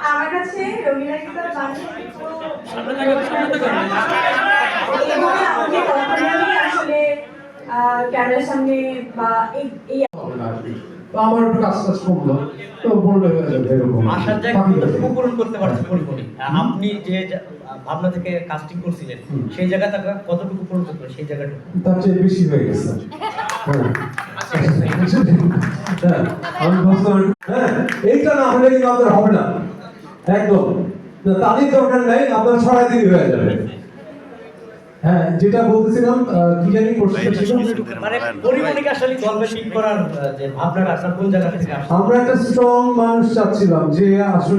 আমার কাছে রঙিলা গীতার গান আসলে ক্যামেরার সামনে বা এই আমার একটু কাজ কাজ করলো তো বললে হয়ে যাবে এরকম আশার জায়গায় পূরণ করতে পারছে পরিপূর্ণ। আপনি যে ভাবনা থেকে কাস্টিং করছিলেন সেই জায়গাটা কতটুকু পূরণ করতে পারে সেই জায়গাটুকু তার চেয়ে বেশি হয়ে গেছে। আমি বুঝলাম হ্যাঁ এইটা না হলে কিন্তু আপনার হবে না একদম তাদের দরকার নাই আপনার ছড়াই দিলে হয়ে যাবে। হ্যাঁ যেটা বলতেছিলাম কি জানি মানে পরিমণিকে আসলে গল্পে ঠিক করার যে ভাবনাটা আপনার কোন জায়গা থেকে আসছে? আমরা একটা স্ট্রং মানুষ চাচ্ছিলাম যে আসলে